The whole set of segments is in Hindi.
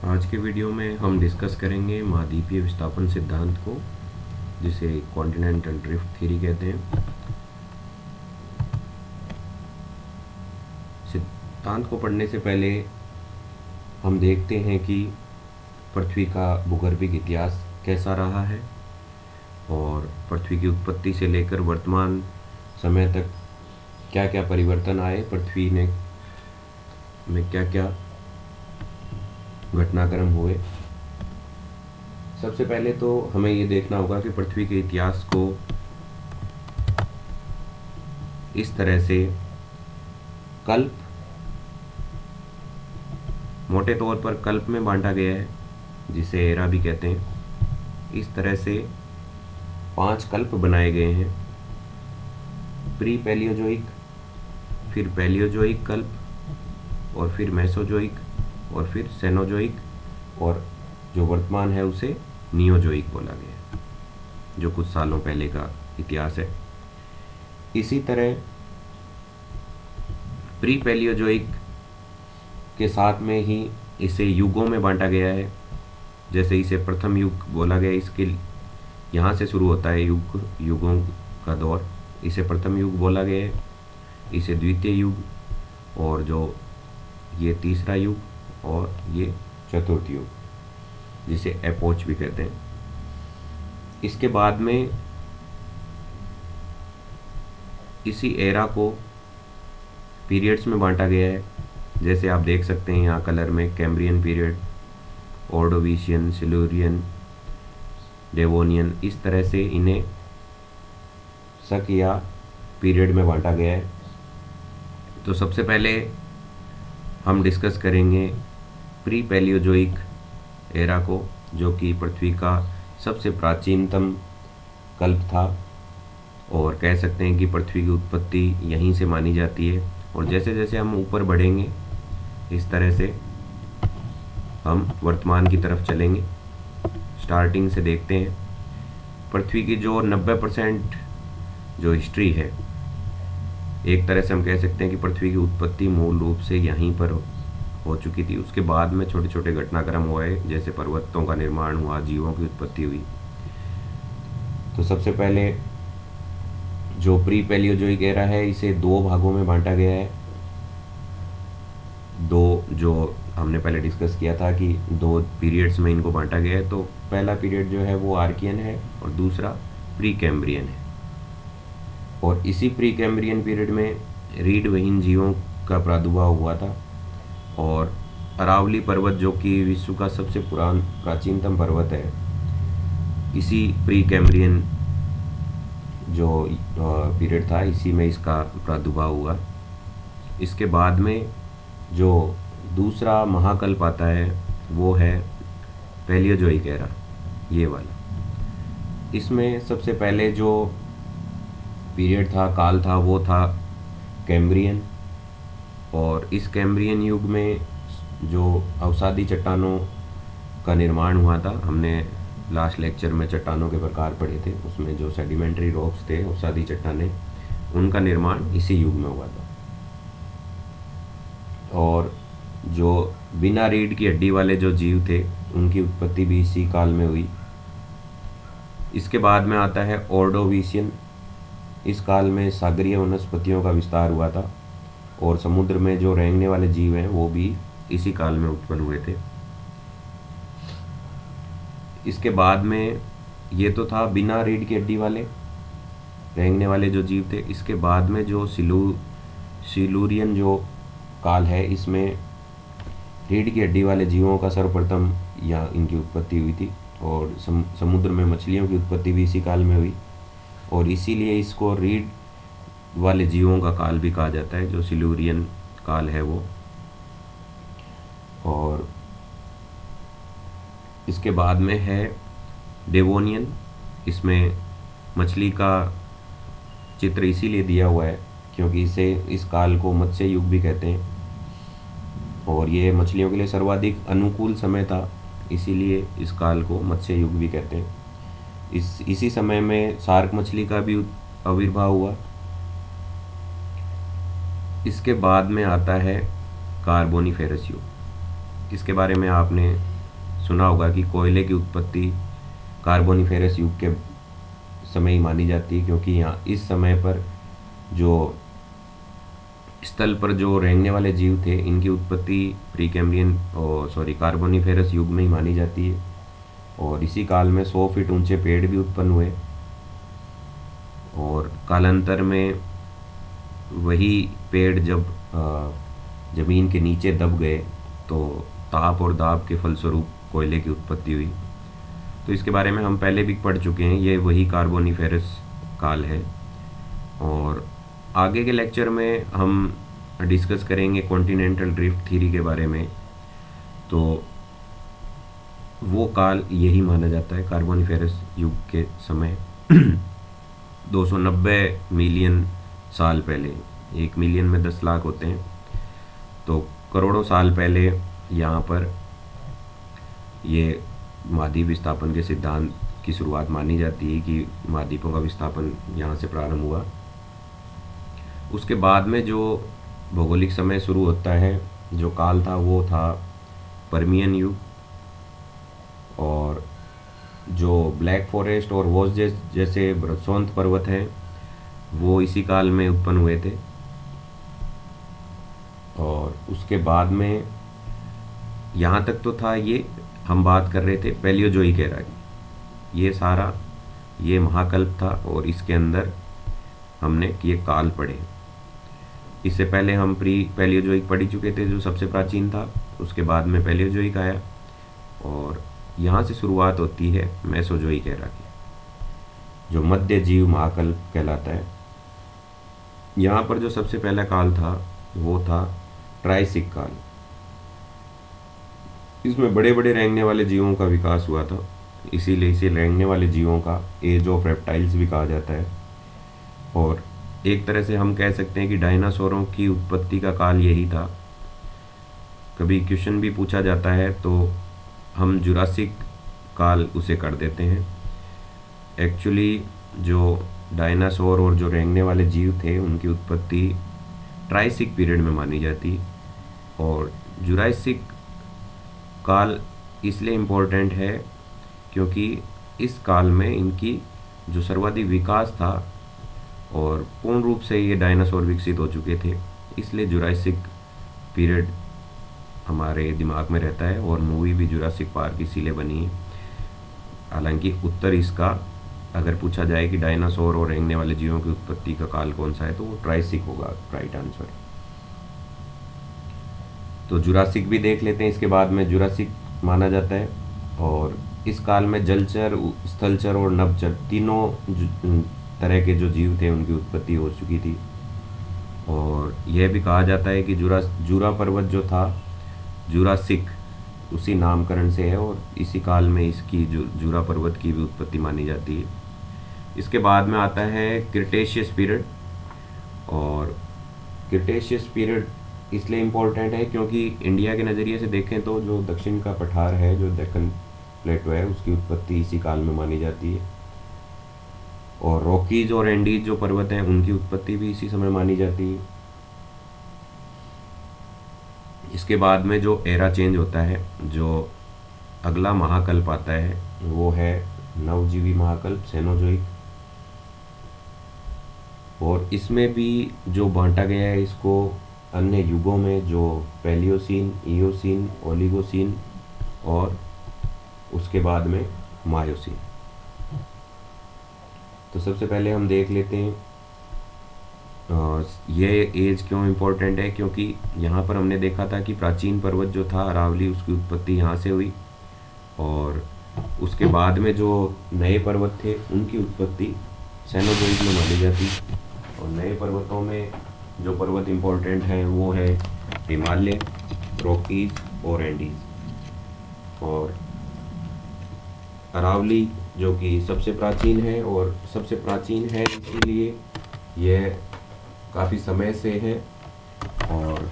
आज के वीडियो में हम डिस्कस करेंगे महाद्वीपीय विस्थापन सिद्धांत को, जिसे कॉन्टिनेंटल ड्रिफ्ट थ्योरी कहते हैं। सिद्धांत को पढ़ने से पहले हम देखते हैं कि पृथ्वी का भूगर्भिक इतिहास कैसा रहा है और पृथ्वी की उत्पत्ति से लेकर वर्तमान समय तक क्या क्या परिवर्तन आए, पृथ्वी में क्या क्या घटनाक्रम हुए। सबसे पहले तो हमें ये देखना होगा कि पृथ्वी के इतिहास को इस तरह से कल्प, मोटे तौर पर कल्प में बांटा गया है, जिसे एरा भी कहते हैं। इस तरह से 5 कल्प बनाए गए हैं: प्री पैलियोजोइक, फिर पैलियोजोइक कल्प, और फिर मेसोजोइक, और फिर सेनोजोइक, और जो वर्तमान है उसे नियोजोइक बोला गया है, जो कुछ सालों पहले का इतिहास है। इसी तरह प्री पैलियोजोइक के साथ में ही इसे युगों में बांटा गया है। जैसे इसे प्रथम युग बोला गया, इसके यहाँ से शुरू होता है युगों का दौर, इसे प्रथम युग बोला गया है। इसे द्वितीय युग, और जो ये तीसरा युग, और ये चतुर्थ युग, जिसे एपोच भी कहते हैं। इसके बाद में इसी एरा को पीरियड्स में बांटा गया है। जैसे आप देख सकते हैं यहाँ कलर में Cambrian period, Ordovician, Silurian, Devonian, इस तरह से इन्हें शक या पीरियड में बांटा गया है। तो सबसे पहले हम डिस्कस करेंगे प्री पैलियोजोइक एरा को, जो कि पृथ्वी का सबसे प्राचीनतम कल्प था, और कह सकते हैं कि पृथ्वी की उत्पत्ति यहीं से मानी जाती है। और जैसे जैसे हम ऊपर बढ़ेंगे, इस तरह से हम वर्तमान की तरफ चलेंगे। स्टार्टिंग से देखते हैं पृथ्वी की जो 90% जो हिस्ट्री है, एक तरह से हम कह सकते हैं कि पृथ्वी की उत्पत्ति मूल रूप से यहीं पर हो चुकी थी। उसके बाद में छोटे छोटे घटनाक्रम हुए, जैसे पर्वतों का निर्माण हुआ, जीवों की उत्पत्ति हुई। तो सबसे पहले जो प्री पैलियोजोइक एरा है, इसे 2 भागों में बांटा गया है। दो, जो हमने पहले डिस्कस किया था कि 2 पीरियड्स में इनको बांटा गया है। तो पहला पीरियड जो है वो आर्कियन है, और दूसरा प्री कैम्ब्रियन है। और इसी प्री कैम्ब्रियन पीरियड में रीढ़ विहीन जीवों का प्रादुर्भाव हुआ था, और अरावली पर्वत, जो कि विश्व का सबसे प्राचीनतम पर्वत है, इसी प्री कैम्ब्रियन जो पीरियड था, इसी में इसका प्रादुर्भाव हुआ। इसके बाद में जो दूसरा महाकल्प आता है वो है पैलियोजोइक एरा, ये वाला। इसमें सबसे पहले जो पीरियड था, काल था, वो था कैम्ब्रियन। और इस कैम्ब्रियन युग में जो अवसादी चट्टानों का निर्माण हुआ था, हमने लास्ट लेक्चर में चट्टानों के प्रकार पढ़े थे, उसमें जो सेडिमेंट्री रॉक्स थे, अवसादी चट्टानें, उनका निर्माण इसी युग में हुआ था। और जो बिना रीढ़ की हड्डी वाले जो जीव थे, उनकी उत्पत्ति भी इसी काल में हुई। इसके बाद में आता है ऑर्डोविशियन। इस काल में सागरीय वनस्पतियों का विस्तार हुआ था, और समुद्र में जो रेंगने वाले जीव हैं वो भी इसी काल में उत्पन्न हुए थे। इसके बाद में ये तो था बिना रीढ़ की हड्डी वाले रेंगने वाले जो जीव थे। इसके बाद में जो सिल्यूरियन जो काल है, इसमें रीढ़ की हड्डी वाले जीवों का सर्वप्रथम या इनकी उत्पत्ति हुई थी, और समुद्र में मछलियों की उत्पत्ति भी इसी काल में हुई, और इसीलिए इसको रीढ़ वाले जीवों का काल भी कहा जाता है, जो सिल्यूरियन काल है वो। और इसके बाद में है डेवोनियन। इसमें मछली का चित्र इसीलिए दिया हुआ है क्योंकि इस काल को मत्स्य युग भी कहते हैं, और ये मछलियों के लिए सर्वाधिक अनुकूल समय था, इसीलिए इस काल को मत्स्य युग भी कहते हैं। इसी समय में शार्क मछली का भी आविर्भाव हुआ। इसके बाद में आता है कार्बोनिफेरस युग। इसके बारे में आपने सुना होगा कि कोयले की उत्पत्ति कार्बोनिफेरस युग के समय ही मानी जाती है, क्योंकि यहाँ इस समय पर जो स्थल पर जो रेंगने वाले जीव थे इनकी उत्पत्ति प्री कैम्ब्रियन कार्बोनिफेरस युग में ही मानी जाती है। और इसी काल में 100 फीट ऊंचे पेड़ भी उत्पन्न हुए और कालांतर में वही पेड़ जब ज़मीन के नीचे दब गए तो ताप और दाब के फलस्वरूप कोयले की उत्पत्ति हुई। तो इसके बारे में हम पहले भी पढ़ चुके हैं, ये वही कार्बोनिफेरस काल है। और आगे के लेक्चर में हम डिस्कस करेंगे कॉन्टिनेंटल ड्रिफ्ट थ्योरी के बारे में। तो वो काल यही माना जाता है, कार्बोनिफेरस युग के समय 290 मिलियन साल पहले, 1 मिलियन में 10 लाख होते हैं, तो करोड़ों साल पहले यहाँ पर ये महाद्वीप विस्थापन के सिद्धांत की शुरुआत मानी जाती है कि महाद्वीपों का विस्थापन यहाँ से प्रारंभ हुआ। उसके बाद में जो भौगोलिक समय शुरू होता है, जो काल था वो था पर्मियन युग। और जो ब्लैक फॉरेस्ट और वोज़ेस जैसे ब्रत्सोंत पर्वत हैं वो इसी काल में उत्पन्न हुए थे। और उसके बाद में यहाँ तक तो था, ये हम बात कर रहे थे पैलियोजोइक एरा की, ये सारा ये महाकल्प था और इसके अंदर हमने ये काल पढ़े। इससे पहले हम प्री पैलियोजोइक पढ़ चुके थे जो सबसे प्राचीन था, उसके बाद में पैलियोजोइक आया और यहाँ से शुरुआत होती है मेसोजोइक एरा की, जो मध्य जीव महाकल्प कहलाता है। यहाँ पर जो सबसे पहला काल था वो था ट्राइसिक काल। इसमें बड़े बड़े रेंगने वाले जीवों का विकास हुआ था, इसीलिए इसे रेंगने वाले जीवों का एज ऑफ रेप्टाइल्स भी कहा जाता है। और एक तरह से हम कह सकते हैं कि डायनासोरों की उत्पत्ति का काल यही था। कभी क्वेश्चन भी पूछा जाता है तो हम जुरासिक काल उसे कर देते हैं। एक्चुअली जो डायनासोर और जो रेंगने वाले जीव थे उनकी उत्पत्ति ट्राइसिक पीरियड में मानी जाती। और जुरासिक काल इसलिए इम्पोर्टेंट है क्योंकि इस काल में इनकी जो सर्वाधिक विकास था और पूर्ण रूप से ये डायनासोर विकसित हो चुके थे, इसलिए जुरासिक पीरियड हमारे दिमाग में रहता है। और मूवी भी जुरासिक पार्क इसीलिए बनी है। हालांकि उत्तर इसका अगर पूछा जाए कि डायनासोर और रेंगने वाले जीवों की उत्पत्ति का काल कौन सा है तो वो ट्राइसिक होगा राइट आंसर। तो जुरासिक भी देख लेते हैं, इसके बाद में जुरासिक माना जाता है। और इस काल में जलचर, स्थलचर और नभचर तीनों तरह के जो जीव थे उनकी उत्पत्ति हो चुकी थी। और यह भी कहा जाता है कि जूरा पर्वत जो था जुरासिक उसी नामकरण से है और इसी काल में इसकी जो जूरा पर्वत की भी उत्पत्ति मानी जाती है। इसके बाद में आता है क्रिटेशियस पीरियड। और क्रिटेशियस पीरियड इसलिए इम्पोर्टेंट है क्योंकि इंडिया के नज़रिए से देखें तो जो दक्षिण का पठार है, जो दक्कन प्लेटो है, उसकी उत्पत्ति इसी काल में मानी जाती है। और रॉकीज और एंडीज जो पर्वत हैं उनकी उत्पत्ति भी इसी समय मानी जाती है। इसके बाद में जो एरा चेंज होता है, जो अगला महाकल्प आता है वो है नवजीवी महाकल्प सेनोजोइक। और इसमें भी जो बांटा गया है इसको अन्य युगों में, जो पैलियोसीन, इयोसीन, ओलिगोसीन और उसके बाद में मायोसीन। तो सबसे पहले हम देख लेते हैं ये एज क्यों इम्पोर्टेंट है, क्योंकि यहाँ पर हमने देखा था कि प्राचीन पर्वत जो था अरावली, उसकी उत्पत्ति यहाँ से हुई। और उसके बाद में जो नए पर्वत थे उनकी उत्पत्ति सेनोजोइक में मानी जाती। और नए पर्वतों में जो पर्वत इम्पोर्टेंट हैं वो है हिमालय, रॉकीज और एंडीज। और अरावली जो कि सबसे प्राचीन है, और सबसे प्राचीन है इसीलिए यह काफ़ी समय से है और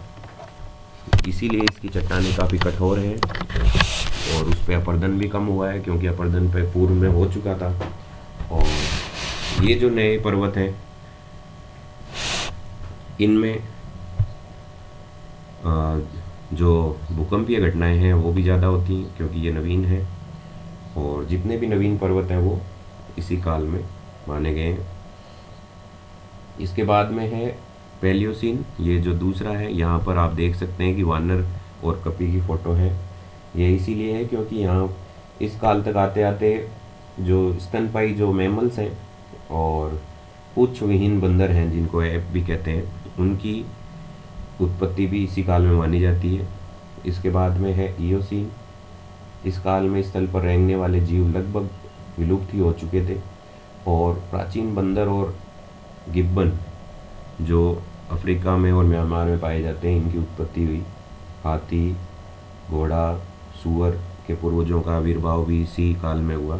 इसीलिए इसकी चट्टानें काफ़ी कठोर हैं और उस पर अपरदन भी कम हुआ है क्योंकि अपरदन पे पूर्व में हो चुका था। और ये जो नए पर्वत हैं इनमें जो भूकंपीय घटनाएं हैं वो भी ज़्यादा होती हैं क्योंकि ये नवीन है, और जितने भी नवीन पर्वत हैं वो इसी काल में माने गए हैं। इसके बाद में है पैलियोसीन, ये जो दूसरा है, यहाँ पर आप देख सकते हैं कि वानर और कपी की फ़ोटो है। ये इसीलिए है क्योंकि यहाँ इस काल तक आते आते जो स्तनपाई जो मैमल्स हैं और पूँछ विहीन बंदर हैं जिनको एप भी कहते हैं, उनकी उत्पत्ति भी इसी काल में मानी जाती है। इसके बाद में है ईओसीन। इस काल में स्थल पर रेंगने वाले जीव लगभग विलुप्त ही हो चुके थे, और प्राचीन बंदर और गिब्बन जो अफ्रीका में और म्यांमार में पाए जाते हैं, इनकी उत्पत्ति हुई। हाथी, घोड़ा, सूअर के पूर्वजों का आविर्भाव भी इसी काल में हुआ।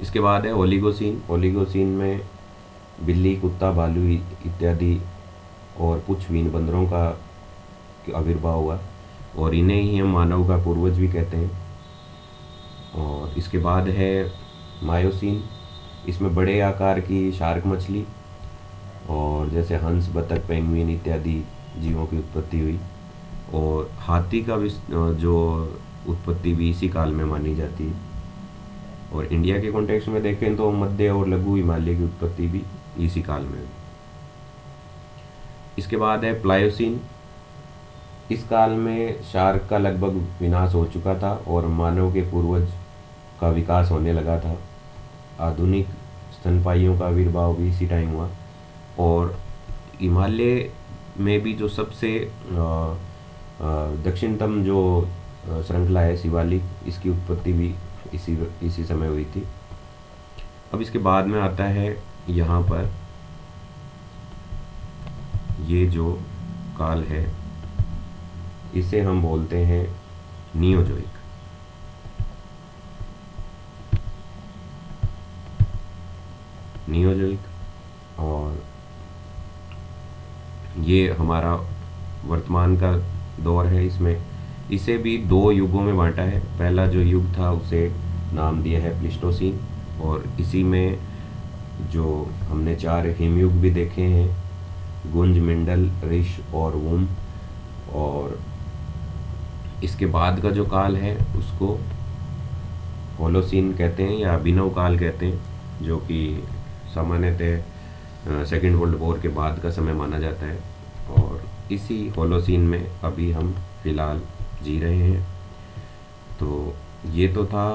इसके बाद है ओलिगोसीन। ओलिगोसीन में बिल्ली, कुत्ता, भालू इत्यादि और पुच्छविहीन बंदरों का आविर्भाव हुआ, और इन्हें ही हम मानव का पूर्वज भी कहते हैं। और इसके बाद है मायोसीन। इसमें बड़े आकार की शार्क मछली और जैसे हंस, बतख, पेंगुइन इत्यादि जीवों की उत्पत्ति हुई, और हाथी का जो उत्पत्ति भी इसी काल में मानी जाती है। और इंडिया के कॉन्टेक्स्ट में देखें तो मध्य और लघु हिमालय की उत्पत्ति भी इसी काल में हुई। इसके बाद है प्लायोसीन। इस काल में शार्क का लगभग विनाश हो चुका था और मानव के पूर्वज का विकास होने लगा था। आधुनिक स्तनपाइयों का आविर्भाव भी इसी टाइम हुआ, और हिमालय में भी जो सबसे दक्षिणतम जो श्रृंखला है शिवालिक, इसकी उत्पत्ति भी इसी समय हुई थी। अब इसके बाद में आता है यहाँ पर ये जो काल है, इसे हम बोलते हैं नियोजोइक। नियोजोइक, और ये हमारा वर्तमान का दौर है। इसमें इसे भी दो युगों में बांटा है। पहला जो युग था उसे नाम दिया है प्लिस्टोसीन, और इसी में जो हमने 4 हिमयुग भी देखे हैं, गुंज, मिंडल, रिश और वूम। और इसके बाद का जो काल है उसको होलोसीन कहते हैं या अभिनव काल कहते हैं, जो कि सामान्यतः सेकेंड वर्ल्ड वॉर के बाद का समय माना जाता है। और इसी होलोसीन में अभी हम फिलहाल जी रहे हैं। तो ये तो था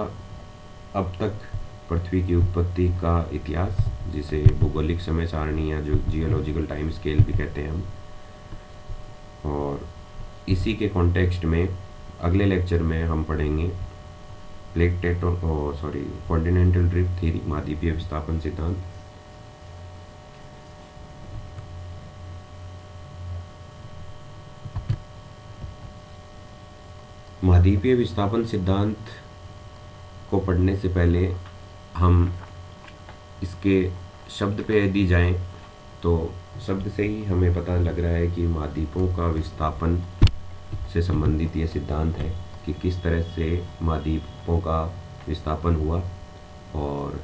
अब तक पृथ्वी की उत्पत्ति का इतिहास, जिसे भौगोलिक समय सारणी या जो जियोलॉजिकल टाइम स्केल भी कहते हैं हम। और इसी के कॉन्टेक्स्ट में अगले लेक्चर में हम पढ़ेंगे कॉन्टिनेंटल ड्रिफ्ट थ्योरी, महाद्वीपीय विस्थापन सिद्धांत। महाद्वीपीय विस्थापन सिद्धांत को पढ़ने से पहले हम इसके शब्द पे यदि जाएं तो शब्द से ही हमें पता लग रहा है कि महाद्वीपों का विस्थापन से संबंधित ये सिद्धांत है कि किस तरह से महाद्वीपों का विस्थापन हुआ और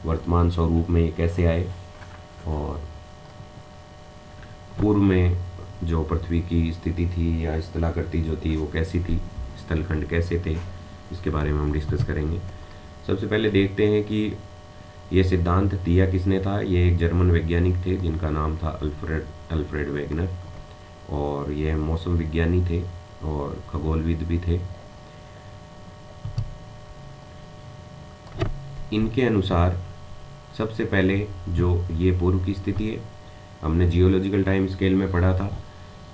वर्तमान स्वरूप में ये कैसे आए, और पूर्व में जो पृथ्वी की स्थिति थी या स्थलाकृति जो थी वो कैसी थी, स्थलखंड कैसे थे, इसके बारे में हम डिस्कस करेंगे। सबसे पहले देखते हैं कि ये सिद्धांत दिया किसने था। ये एक जर्मन वैज्ञानिक थे जिनका नाम था अल्फ्रेड वेगनर, और ये मौसम विज्ञानी थे और खगोलविद भी थे। इनके अनुसार सबसे पहले जो ये पूर्व की स्थिति है, हमने जियोलॉजिकल टाइम स्केल में पढ़ा था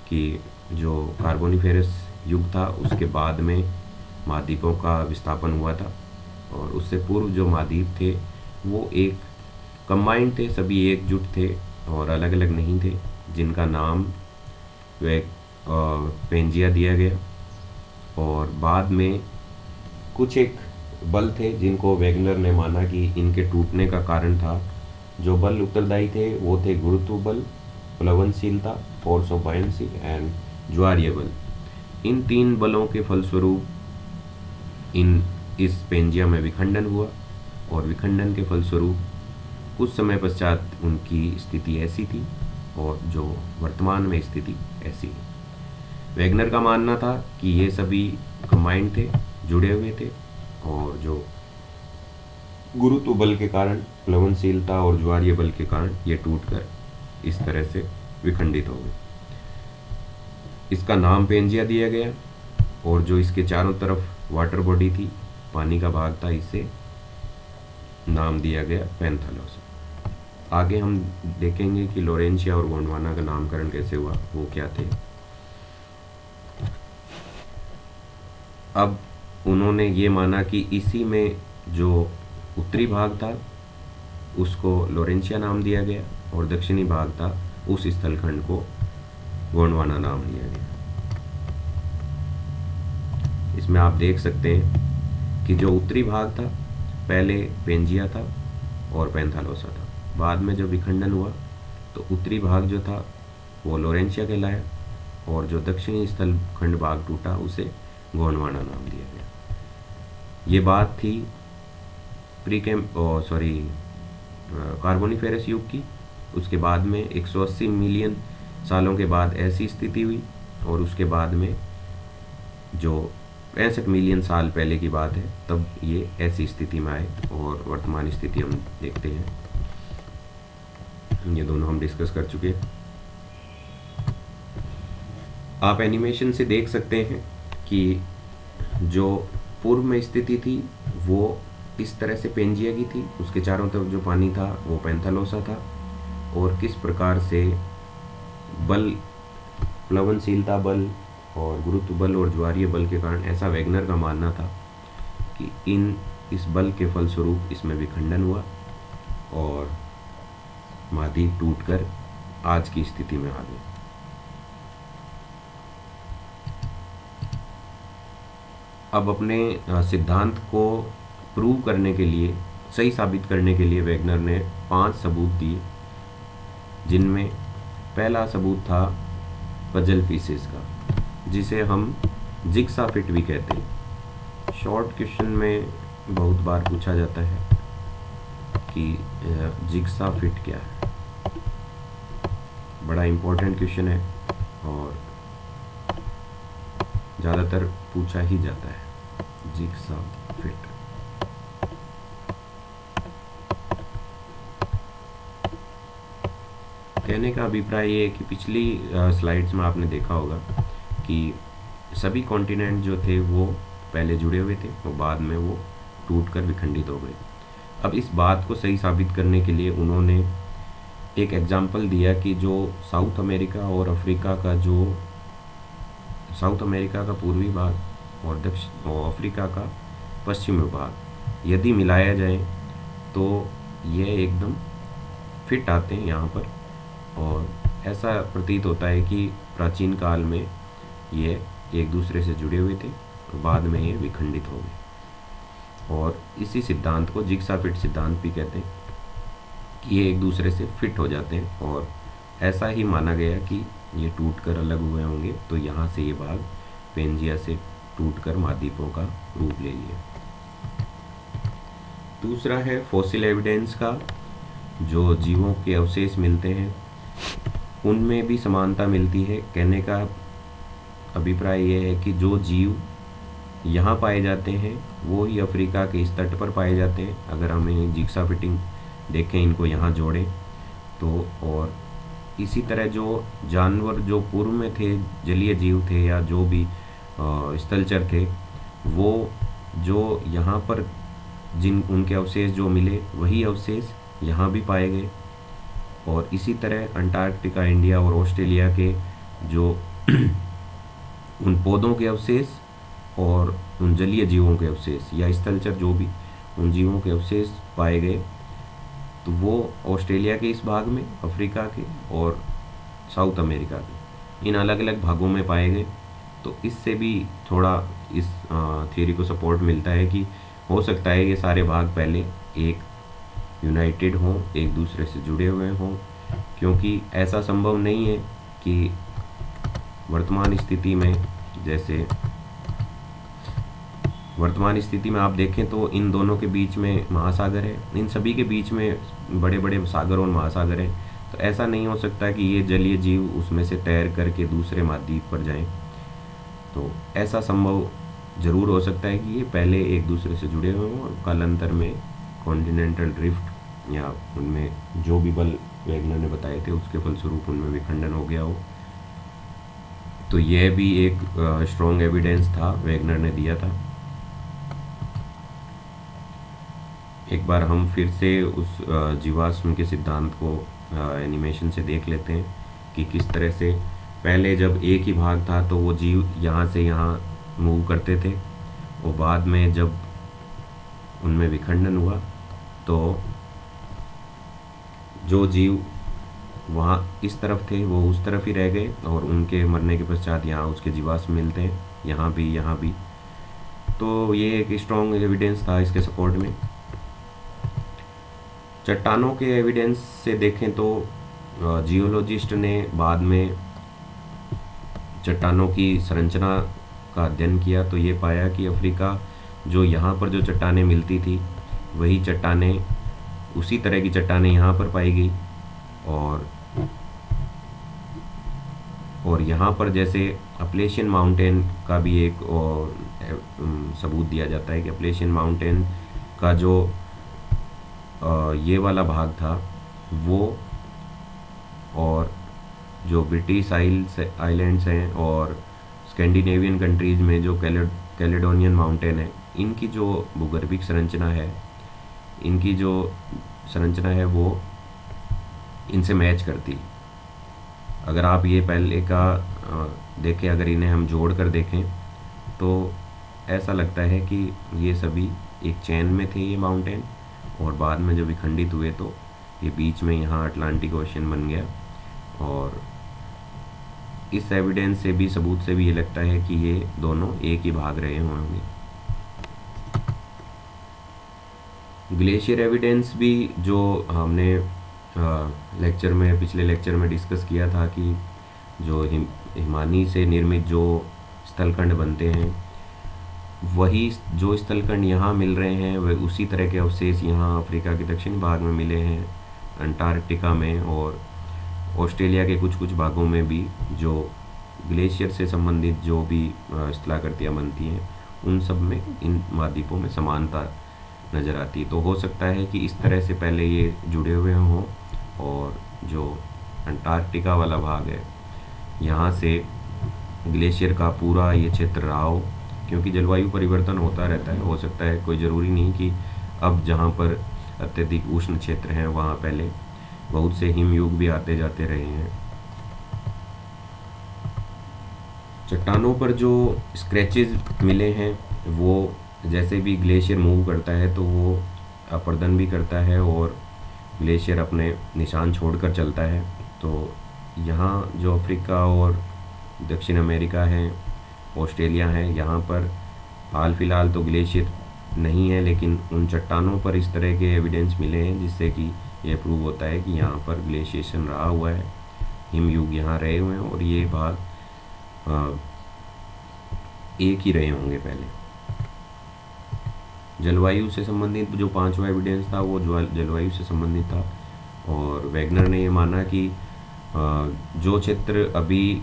कि जो कार्बोनिफेरस युग था उसके बाद में महाद्वीपों का विस्थापन हुआ था, और उससे पूर्व जो महाद्वीप थे वो एक कंबाइंड थे, सभी एकजुट थे और अलग अलग नहीं थे, जिनका नाम पेंजिया दिया गया। और बाद में कुछ एक बल थे जिनको वेगनर ने माना कि इनके टूटने का कारण था। जो बल उत्तरदायी थे वो थे गुरुत्व बल, प्लवनशीलता, फोर्स ऑफ बायंसी एंड ज्वारीय बल। इन 3 बलों के फलस्वरूप इस पेंजिया में विखंडन हुआ, और विखंडन के फलस्वरूप कुछ समय पश्चात उनकी स्थिति ऐसी थी और जो वर्तमान में स्थिति ऐसी है। वैगनर का मानना था कि ये सभी कंबाइंड थे, जुड़े हुए थे, और जो गुरुत्व बल के कारण, प्लवनशीलता और ज्वारीय बल के कारण ये टूटकर इस तरह से विखंडित हो गए। इसका नाम पेंजिया दिया गया, और जो इसके चारों तरफ वाटर बॉडी थी, पानी का भाग था, इसे नाम दिया गया पैंथालोसा। आगे हम देखेंगे कि लोरेंशिया और गोंडवाना का नामकरण कैसे हुआ, वो क्या थे। अब उन्होंने ये माना कि इसी में जो उत्तरी भाग था उसको लोरेंशिया नाम दिया गया, और दक्षिणी भाग था उस स्थलखंड को गोंडवाना नाम दिया गया। इसमें आप देख सकते हैं कि जो उत्तरी भाग था पहले पेंजिया था और पैंथालोसा था। बाद में जब विखंडन हुआ तो उत्तरी भाग जो था वो लोरेंशिया कहलाया, और जो दक्षिणी स्थलखंड भाग टूटा उसे गोंडवाना नाम दिया गया। ये बात थी कार्बोनिफेरस युग की। उसके बाद में 180 मिलियन सालों के बाद ऐसी स्थिति हुई, और उसके बाद में जो 65 मिलियन साल पहले की बात है तब ये ऐसी स्थिति में आए, और वर्तमान स्थिति हम देखते हैं। ये दोनों हम डिस्कस कर चुके हैं। आप एनिमेशन से देख सकते हैं कि जो पूर्व में स्थिति थी वो इस तरह से पेंजिया की थी, उसके चारों तरफ जो पानी था वो पैंथालोसा था, और किस प्रकार से बल, प्लवनशीलता बल और गुरुत्व बल और ज्वारीय बल के कारण, ऐसा वैगनर का मानना था कि इस बल के फलस्वरूप इसमें विखंडन हुआ और महाद्वीप टूटकर आज की स्थिति में आ गए। अब अपने सिद्धांत को प्रूव करने के लिए, सही साबित करने के लिए वैगनर ने 5 सबूत दिए, जिनमें पहला सबूत था पजल पीसेस का, जिसे हम जिग्सा फिट भी कहते हैं। शॉर्ट क्वेश्चन में बहुत बार पूछा जाता है कि जिग्सा फिट क्या है। बड़ा इम्पोर्टेंट क्वेश्चन है और ज़्यादातर पूछा ही जाता है, जिग्सा फिट। कहने का अभिप्राय ये है कि पिछली स्लाइड्स में आपने देखा होगा कि सभी कॉन्टिनेंट जो थे वो पहले जुड़े हुए थे और बाद में वो टूटकर विखंडित हो गए। अब इस बात को सही साबित करने के लिए उन्होंने एक एग्जाम्पल दिया कि जो साउथ अमेरिका और अफ्रीका का, जो साउथ अमेरिका का पूर्वी भाग और अफ्रीका का पश्चिमी भाग यदि मिलाया जाए तो ये एकदम फिट आते हैं यहाँ पर, और ऐसा प्रतीत होता है कि प्राचीन काल में ये एक दूसरे से जुड़े हुए थे और बाद में ये विखंडित हो गए। और इसी सिद्धांत को जिग्सा फिट सिद्धांत भी कहते हैं कि ये एक दूसरे से फिट हो जाते हैं, और ऐसा ही माना गया कि ये टूटकर अलग हुए होंगे, तो यहाँ से ये भाग पेंजिया से टूटकर महाद्वीपों का रूप ले लिया। दूसरा है फॉसिल एविडेंस का, जो जीवों के अवशेष मिलते हैं उनमें भी समानता मिलती है। कहने का अभिप्राय यह है कि जो जीव यहाँ पाए जाते हैं वो ही अफ्रीका के इस तट पर पाए जाते हैं। अगर हम इन्हें जिग्सा फिटिंग देखें, इनको यहाँ जोड़ें तो, और इसी तरह जो जानवर जो पूर्व में थे, जलीय जीव थे या जो भी स्थलचर थे, वो जो यहाँ पर जिन उनके अवशेष जो मिले वही अवशेष यहाँ भी पाए गए। और इसी तरह अंटार्कटिका, इंडिया और ऑस्ट्रेलिया के जो उन पौधों के अवशेष और उन जलीय जीवों के अवशेष या स्थलचर जो भी उन जीवों के अवशेष पाए गए, तो वो ऑस्ट्रेलिया के इस भाग में, अफ्रीका के और साउथ अमेरिका के इन अलग अलग भागों में पाए गए। तो इससे भी थोड़ा इस थियरी को सपोर्ट मिलता है कि हो सकता है ये सारे भाग पहले एक यूनाइटेड हों, एक दूसरे से जुड़े हुए हों, क्योंकि ऐसा संभव नहीं है कि वर्तमान स्थिति में, जैसे वर्तमान स्थिति में आप देखें तो इन दोनों के बीच में महासागर है, इन सभी के बीच में बड़े बड़े सागर और महासागर हैं। तो ऐसा नहीं हो सकता कि ये जलीय जीव उसमें से तैर करके दूसरे महाद्वीप पर जाएं। तो ऐसा संभव ज़रूर हो सकता है कि ये पहले एक दूसरे से जुड़े हुए हों और कालांतर में कॉन्टिनेंटल ड्रिफ्ट या उनमें जो भी बल वैगनर ने बताए थे उसके फलस्वरूप उनमें विखंडन हो गया हो। तो यह भी एक स्ट्रॉन्ग एविडेंस था, वैगनर ने दिया था। एक बार हम फिर से उस जीवाश्म के सिद्धांत को एनिमेशन से देख लेते हैं कि किस तरह से पहले जब एक ही भाग था तो वो जीव यहाँ से यहाँ मूव करते थे, और बाद में जब उनमें विखंडन हुआ तो जो जीव वहाँ इस तरफ थे वो उस तरफ ही रह गए, और उनके मरने के पश्चात यहाँ उसके जीवाश्म मिलते हैं, यहाँ भी। तो ये एक स्ट्रॉन्ग एविडेंस था इसके सपोर्ट में। चट्टानों के एविडेंस से देखें तो जियोलॉजिस्ट ने बाद में चट्टानों की संरचना का अध्ययन किया तो ये पाया कि अफ्रीका जो यहाँ पर जो चट्टानें मिलती थी वही चट्टानें, उसी तरह की चट्टानें यहाँ पर पाई गई, और यहाँ पर जैसे अपलेशियन माउंटेन का भी एक सबूत दिया जाता है कि अपलेशियन माउंटेन का जो ये वाला भाग था वो, और जो ब्रिटिश आइलैंड्स हैं और स्कैंडिनेवियन कंट्रीज़ में जो कैलेडोनियन माउंटेन है, इनकी जो भूगर्भिक संरचना है वो इनसे मैच करती। अगर आप ये पहले का देखें, अगर इन्हें हम जोड़ कर देखें तो ऐसा लगता है कि ये सभी एक चेन में थे ये माउंटेन, और बाद में जब विखंडित हुए तो ये बीच में यहाँ अटलांटिक ओशन बन गया। और इस एविडेंस से भी, सबूत से भी ये लगता है कि ये दोनों एक ही भाग रहे होंगे। ग्लेशियर एविडेंस भी जो हमने पिछले लेक्चर में डिस्कस किया था कि जो हिमानी से निर्मित जो स्थलखंड बनते हैं, वही जो स्थलखंड यहाँ मिल रहे हैं वह उसी तरह के अवशेष यहाँ अफ्रीका के दक्षिणी भाग में मिले हैं, अंटार्कटिका में और ऑस्ट्रेलिया के कुछ भागों में भी जो ग्लेशियर से संबंधित जो भी स्थलाकृतियाँ बनती हैं उन सब में इन महाद्वीपों में समानता नज़र आती है। तो हो सकता है कि इस तरह से पहले ये जुड़े हुए हों, और जो अंटार्कटिका वाला भाग है यहाँ से ग्लेशियर का पूरा ये क्षेत्र रहा हो, क्योंकि जलवायु परिवर्तन होता रहता है। हो सकता है, कोई ज़रूरी नहीं कि अब जहाँ पर अत्यधिक उष्ण क्षेत्र हैं वहाँ पहले बहुत से हिमयुग भी आते जाते रहे हैं। चट्टानों पर जो स्क्रैचेस मिले हैं वो जैसे भी ग्लेशियर मूव करता है तो वो अपर्दन भी करता है और ग्लेशियर अपने निशान छोड़कर चलता है। तो यहाँ जो अफ्रीका और दक्षिण अमेरिका है, ऑस्ट्रेलिया है, यहाँ पर हाल फिलहाल तो ग्लेशियर नहीं है, लेकिन उन चट्टानों पर इस तरह के एविडेंस मिले हैं जिससे कि यह प्रूव होता है कि यहाँ पर ग्लेशिएशन रहा हुआ है, हिमयुग यहाँ रहे हुए हैं, और ये भाग एक ही रहे होंगे पहले। जलवायु से संबंधित जो पांचवा एविडेंस था वो जलवायु से संबंधित था, और वैगनर ने ये माना कि जो क्षेत्र अभी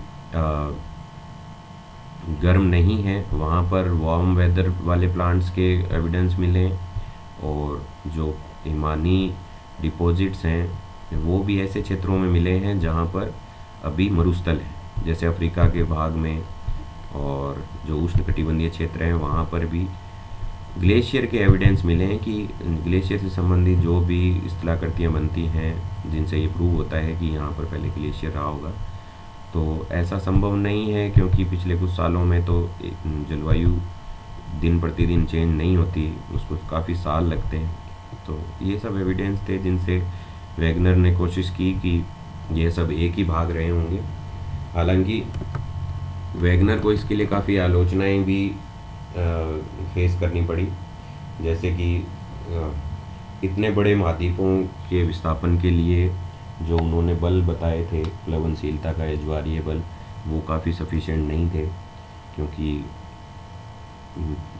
गर्म नहीं है वहाँ पर वार्म वेदर वाले प्लांट्स के एविडेंस मिले, और जो हिमानी डिपॉजिट्स हैं वो भी ऐसे क्षेत्रों में मिले हैं जहाँ पर अभी मरुस्थल है, जैसे अफ्रीका के भाग में, और जो उष्णकटिबंधीय क्षेत्र हैं वहाँ पर भी ग्लेशियर के एविडेंस मिले हैं कि ग्लेशियर से संबंधित जो भी स्थलाकृतियाँ बनती हैं जिनसे ये प्रूव होता है कि यहाँ पर पहले ग्लेशियर रहा होगा। तो ऐसा संभव नहीं है, क्योंकि पिछले कुछ सालों में तो जलवायु दिन प्रतिदिन चेंज नहीं होती, उसको काफ़ी साल लगते हैं। तो ये सब एविडेंस थे जिनसे वैगनर ने कोशिश की कि ये सब एक ही भाग रहे होंगे। हालांकि वैगनर को इसके लिए काफ़ी आलोचनाएं भी फेस करनी पड़ी, जैसे कि इतने बड़े महाद्वीपों के विस्थापन के लिए जो उन्होंने बल बताए थे प्लवनशीलता का, ज्वारीय बल, वो काफ़ी सफिशिएंट नहीं थे, क्योंकि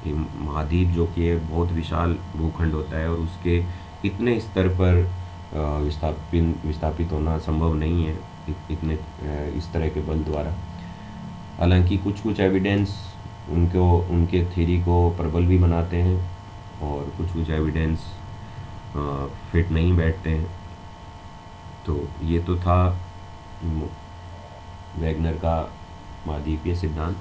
महाद्वीप जो कि एक बहुत विशाल भूखंड होता है और उसके इतने स्तर पर विस्थापित होना संभव नहीं है इतने इस तरह के बल द्वारा। हालांकि कुछ कुछ एविडेंस उनके थ्योरी को प्रबल भी बनाते हैं और कुछ कुछ एविडेंस फिट नहीं बैठते हैं। तो ये तो था वैगनर का महाद्वीपीय सिद्धांत।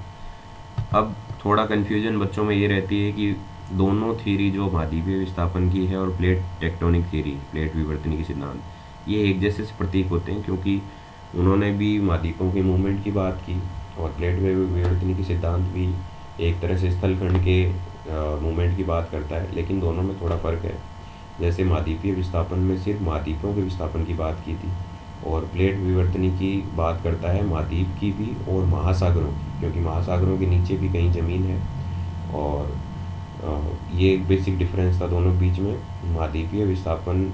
अब थोड़ा कन्फ्यूजन बच्चों में ये रहती है कि दोनों थ्योरी जो महाद्वीपीय विस्थापन की है और प्लेट टेक्टोनिक थ्योरी, प्लेट विवर्तनी की सिद्धांत, ये एक जैसे से प्रतीक होते हैं, क्योंकि उन्होंने भी महाद्वीपों की मूवमेंट की बात की और प्लेट विवर्तनी की सिद्धांत भी एक तरह से स्थलखंड के मूवमेंट की बात करता है, लेकिन दोनों में थोड़ा फ़र्क है। जैसे महाद्वीपीय विस्थापन में सिर्फ महाद्वीपों के विस्थापन की बात की थी और प्लेट विवर्तनी की बात करता है महाद्वीप की भी और महासागरों की, क्योंकि महासागरों के नीचे भी कहीं ज़मीन है। और ये एक बेसिक डिफरेंस था दोनों के बीच में। महाद्वीपीय विस्थापन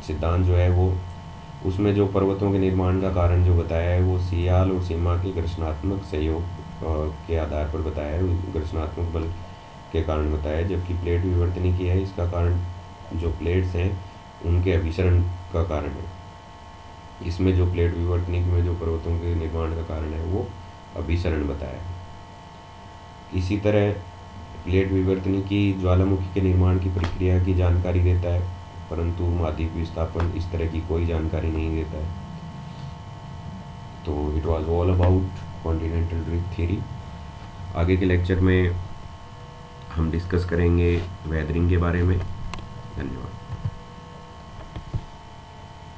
सिद्धांत जो है वो उसमें जो पर्वतों के निर्माण का कारण जो बताया है वो सियाल और सीमा के घर्षणात्मक सहयोग के आधार पर बताया है, घर्षणात्मक बल के कारण बताया है। जबकि प्लेट विवर्तनी की है, इसका कारण जो प्लेट्स हैं उनके अभिसरण का कारण है। इसमें जो प्लेट विवर्तनी में जो पर्वतों के निर्माण का कारण है वो अभिसरण बताया है। इसी तरह प्लेट विवर्तनी की ज्वालामुखी के निर्माण की प्रक्रिया की जानकारी देता है, परंतु महाद्वीप विस्थापन इस तरह की कोई जानकारी नहीं देता है। तो it was all about continental drift theory. आगे के लेक्चर में हम डिस्कस करेंगे वेदरिंग के बारे में। धन्यवाद।